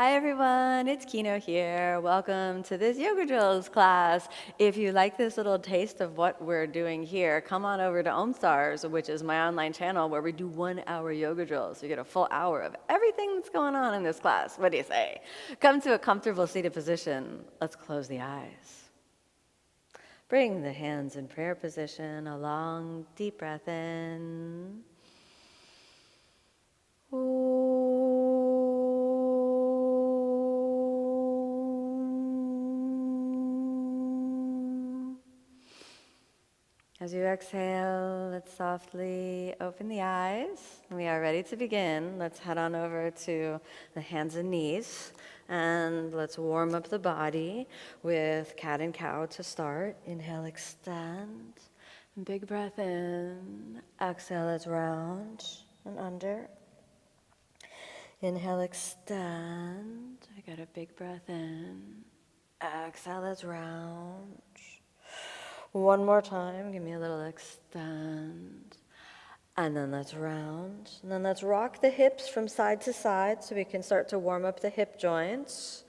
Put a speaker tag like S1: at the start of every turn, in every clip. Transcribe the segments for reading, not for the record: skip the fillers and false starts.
S1: Hi everyone, it's Kino here. Welcome to this yoga drills class. If you like this little taste of what we're doing here, come on over to Omstars, which is my online channel where we do 1 hour yoga drills. So you get a full hour of everything that's going on in this class. What do you say? Come to a comfortable seated position. Let's close the eyes. Bring the hands in prayer position, a long, deep breath in. As you exhale, let's softly open the eyes. We are ready to begin. Let's head on over to the hands and knees. And let's warm up the body with cat and cow to start. Inhale, extend. Big breath in. Exhale, let's round and under. Inhale, extend. I got a big breath in. Exhale, let's round. One more time, give me a little extend. And then let's round. And then let's rock the hips from side to side so we can start to warm up the hip joints.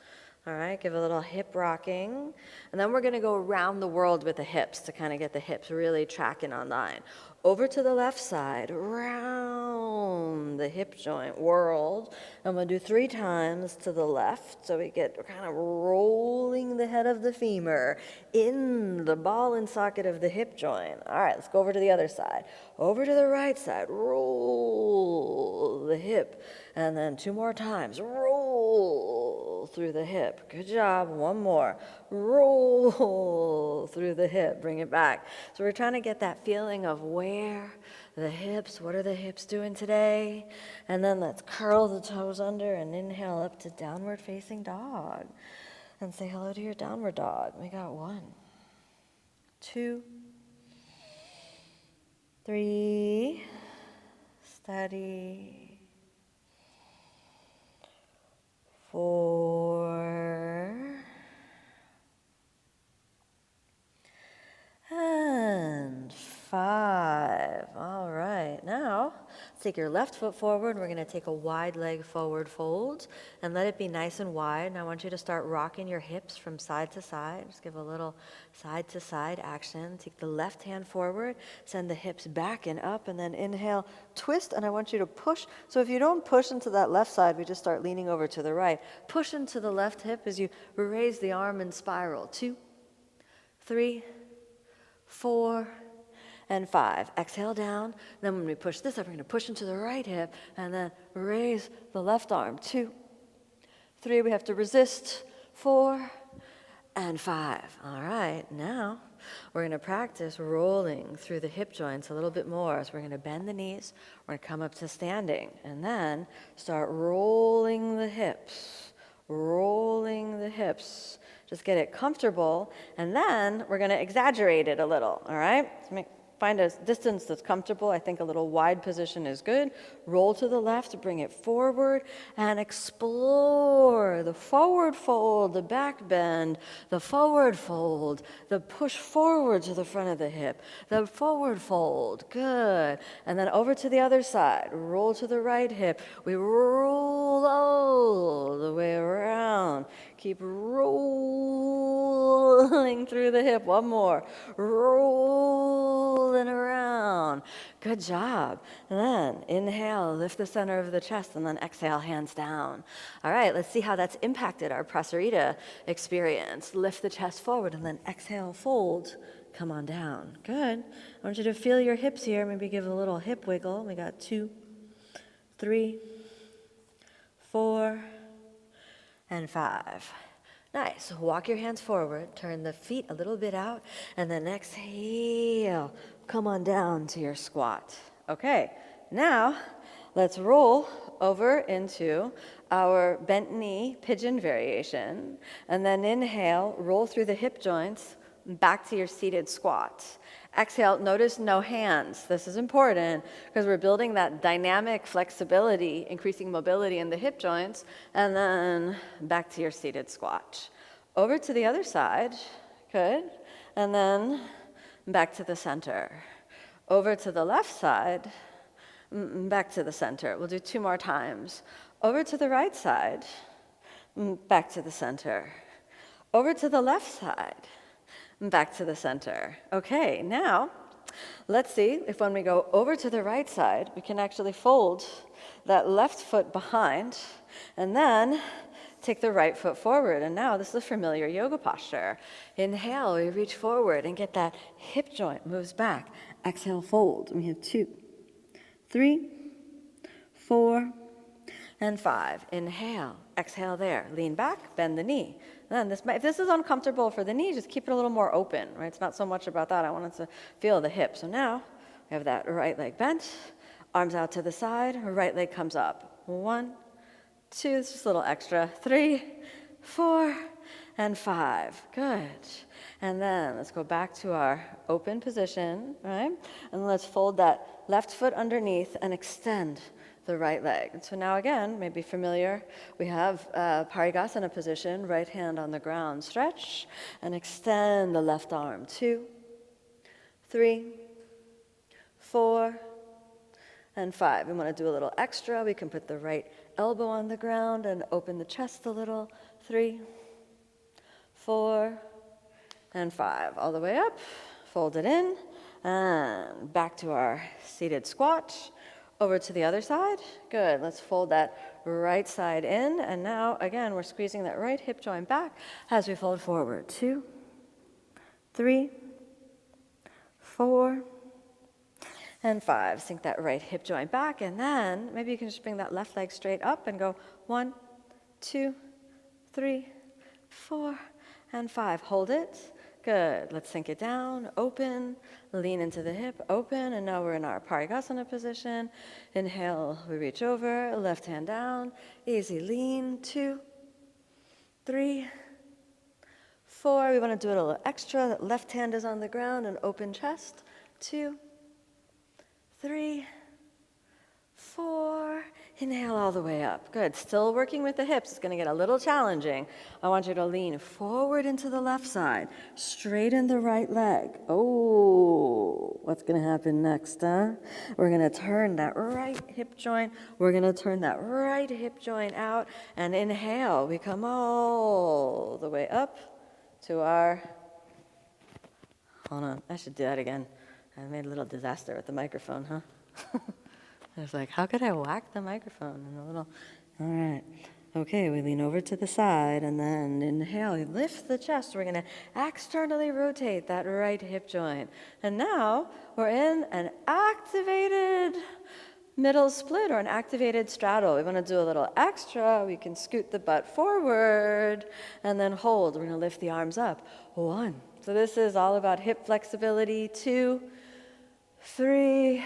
S1: All right, give a little hip rocking. And then we're going to go around the world with the hips to kind of get the hips really tracking online. Over to the left side, round the hip joint, world. And we'll do 3 times to the left. So we get kind of rolling the head of the femur in the ball and socket of the hip joint. All right, let's go over to the other side. Over to the right side, roll the hip. And then 2 more times, roll through the hip. Good job. One more. Roll through the hip. Bring it back. So we're trying to get that feeling of where the hips, what are the hips doing today? And then let's curl the toes under and inhale up to downward facing dog. And say hello to your downward dog. We got 1, 2, 3. Steady. 4 and 5. All right, now let's take your left foot forward. We're going to take a wide leg forward fold and let it be nice and wide. And I want you to start rocking your hips from side to side. Just give a little side to side action. Take the left hand forward, send the hips back and up, and then inhale, twist, and I want you to push. So if you don't push into that left side, we just start leaning over to the right. Push into the left hip as you raise the arm and spiral. 2, 3, 4, and 5. Exhale down. Then when we push this up, we're going to push into the right hip and then raise the left arm. 2, 3. We have to resist. 4 and 5. All right. Now we're going to practice rolling through the hip joints a little bit more. So we're going to bend the knees. We're going to come up to standing and then start rolling the hips. Rolling the hips. Just get it comfortable, and then we're going to exaggerate it a little, all right? So find a distance that's comfortable. I think a little wide position is good. Roll to the left, bring it forward, and explore the forward fold, the back bend, the forward fold, the push forward to the front of the hip, the forward fold. Good. And then over to the other side. Roll to the right hip. We roll all the way around. Keep rolling through the hip. One more. Rolling around. Good job. And then inhale, lift the center of the chest, and then exhale, hands down. All right, let's see how that's impacted our Prasarita experience. Lift the chest forward, and then exhale, fold. Come on down. Good. I want you to feel your hips here. Maybe give a little hip wiggle. We got 2, 3, 4, and 5. Nice. Walk your hands forward. Turn the feet a little bit out. And then exhale. Come on down to your squat. Okay. Now, let's roll over into our bent knee pigeon variation. And then inhale. Roll through the hip joints. Back to your seated squat. Exhale, notice no hands. This is important because we're building that dynamic flexibility, increasing mobility in the hip joints, and then back to your seated squat. Over to the other side, good, and then back to the center. Over to the left side, back to the center. We'll do 2 more times. Over to the right side, back to the center. Over to the left side, back to the center. Okay, now let's see if when we go over to the right side, we can actually fold that left foot behind and then take the right foot forward. And now this is a familiar yoga posture. Inhale, we reach forward and get that hip joint moves back. Exhale, fold. We have 2, 3, 4, and 5. Inhale, exhale there. Lean back, bend the knee. Then if this is uncomfortable for the knee, just keep it a little more open, right? It's not so much about that. I want it to feel the hip. So now we have that right leg bent, arms out to the side, right leg comes up. 1, 2, it's just a little extra. 3, 4, and 5. Good. And then let's go back to our open position, right? And let's fold that left foot underneath and extend the right leg. And so now again, maybe familiar, we have Parigasana position, right hand on the ground. Stretch and extend the left arm. 2, 3, 4, and 5. We want to do a little extra. We can put the right elbow on the ground and open the chest a little. 3, 4, and 5. All the way up, fold it in, and back to our seated squat. Over to the other side. Good. Let's fold that right side in. And now, again, we're squeezing that right hip joint back as we fold forward. 2, 3, 4, and 5. Sink that right hip joint back. And then maybe you can just bring that left leg straight up and go 1, 2, 3, 4, and 5. Hold it. Good. Let's sink it down, open, lean into the hip, open, and now we're in our Parigasana position. Inhale, we reach over, left hand down, easy lean, 2, 3, 4. We want to do it a little extra. Left hand is on the ground and open chest. 2, 3, 4. Inhale all the way up. Good. Still working with the hips. It's going to get a little challenging. I want you to lean forward into the left side. Straighten the right leg. Oh, what's going to happen next, huh? We're going to turn that right hip joint. We're going to turn that right hip joint out. And inhale. We come all the way up to our... Hold on. I should do that again. I made a little disaster with the microphone, huh? I was like, how could I whack the microphone in a little... All right. Okay, we lean over to the side, and then inhale, you lift the chest. We're going to externally rotate that right hip joint. And now we're in an activated middle split or an activated straddle. We want to do a little extra. We can scoot the butt forward and then hold. We're going to lift the arms up. 1. So this is all about hip flexibility. 2, 3,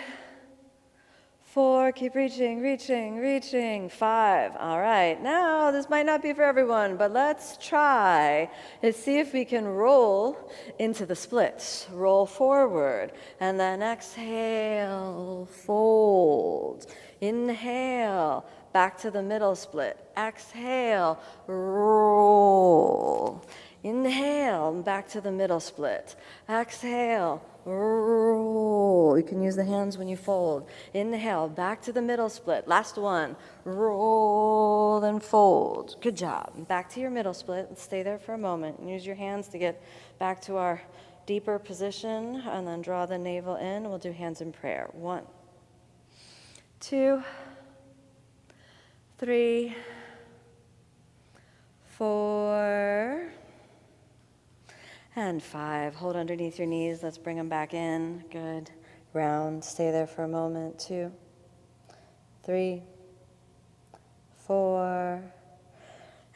S1: 4, keep reaching, reaching, reaching. 5, all right. Now, this might not be for everyone, but let's try. Let's see if we can roll into the splits. Roll forward, and then exhale, fold. Inhale, back to the middle split. Exhale, roll. Inhale, back to the middle split. Exhale, roll. You can use the hands when you fold. Inhale, back to the middle split. Last one. Roll and fold. Good job. Back to your middle split. Let's stay there for a moment. Use your hands to get back to our deeper position, and then draw the navel in. We'll do hands in prayer. 1, 2, 3, 4, and 5. Hold underneath your knees. Let's bring them back in. Good. Round. Stay there for a moment. 2, 3, 4,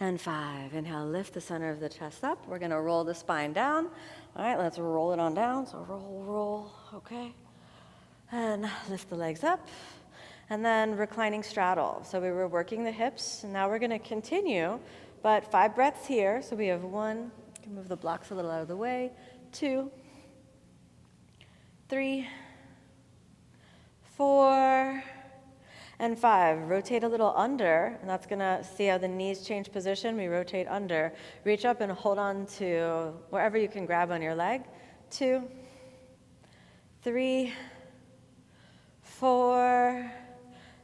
S1: and 5. Inhale, lift the center of the chest up. We're going to roll the spine down. All right, let's roll it on down. So roll, roll. Okay. And lift the legs up. And then reclining straddle. So we were working the hips, and now we're going to continue, but 5 breaths here. So we have 1. Can move the blocks a little out of the way. 2, 3, 4, and 5. Rotate a little under, and that's going to see how the knees change position. We rotate under. Reach up and hold on to wherever you can grab on your leg. 2, 3, 4,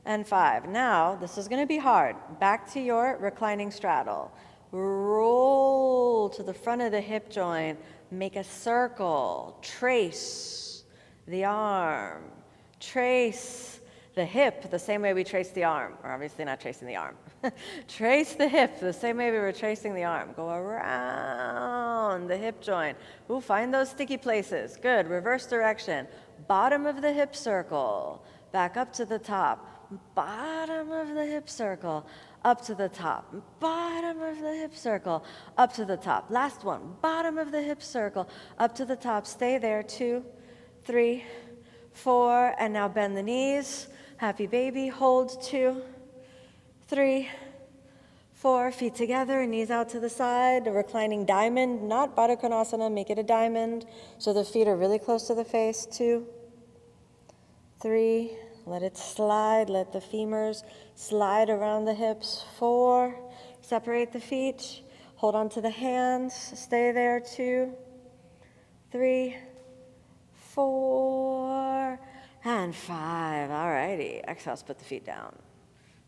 S1: and 5. Now, this is going to be hard. Back to your reclining straddle. Roll to the front of the hip joint. Make a circle. Trace the arm. Trace the hip the same way we trace the arm. We're obviously not tracing the arm. Trace the hip the same way we were tracing the arm. Go around the hip joint. Ooh, find those sticky places. Good. Reverse direction. Bottom of the hip circle. Back up to the top. Bottom of the hip circle. Up to the top. Bottom of the hip circle. Up to the top. Last one. Bottom of the hip circle. Up to the top. Stay there. 2, 3, 4. And now bend the knees. Happy baby. Hold. 2, 3, 4. Feet together, knees out to the side. A reclining diamond, not Baddha Konasana. Make it a diamond so the feet are really close to the face. 2, 3. Let it slide. Let the femurs slide around the hips. 4. Separate the feet. Hold on to the hands. Stay there. 2, 3, 4. And 5. All righty. Exhale, put the feet down.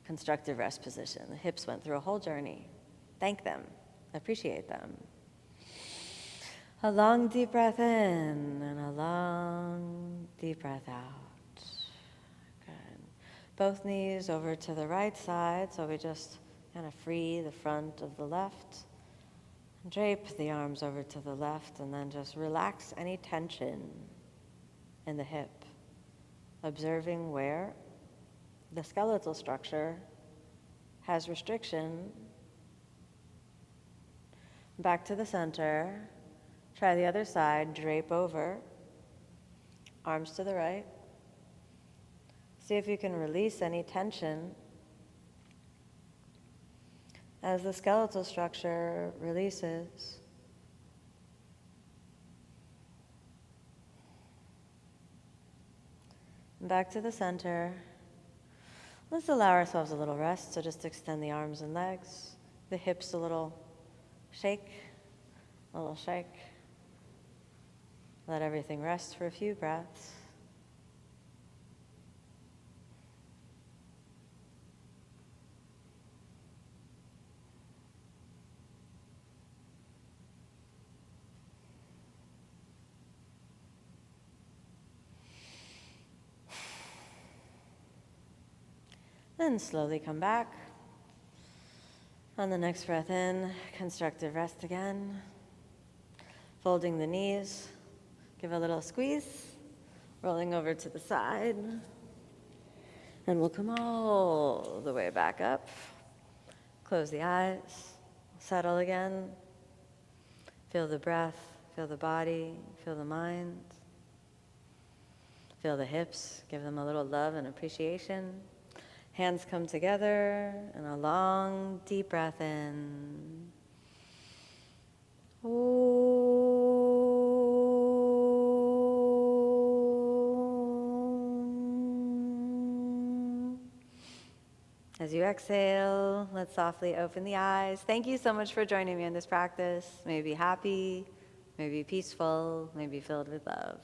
S1: Constructive rest position. The hips went through a whole journey. Thank them. Appreciate them. A long deep breath in and a long deep breath out. Good. Both knees over to the right side, so we just kind of free the front of the left. Drape the arms over to the left and then just relax any tension in the hip. Observing where the skeletal structure has restriction. Back to the center. Try the other side. Drape over. Arms to the right. See if you can release any tension as the skeletal structure releases. Back to the center. Let's allow ourselves a little rest, so just extend the arms and legs, the hips a little shake. Let everything rest for a few breaths. Then slowly come back. On the next breath in, constructive rest again. Folding the knees, give a little squeeze, rolling over to the side. And we'll come all the way back up. Close the eyes, settle again. Feel the breath, feel the body, feel the mind. Feel the hips, give them a little love and appreciation. Hands come together, and a long, deep breath in. As you exhale, let's softly open the eyes. Thank you so much for joining me in this practice. May be happy, may be peaceful, may be filled with love.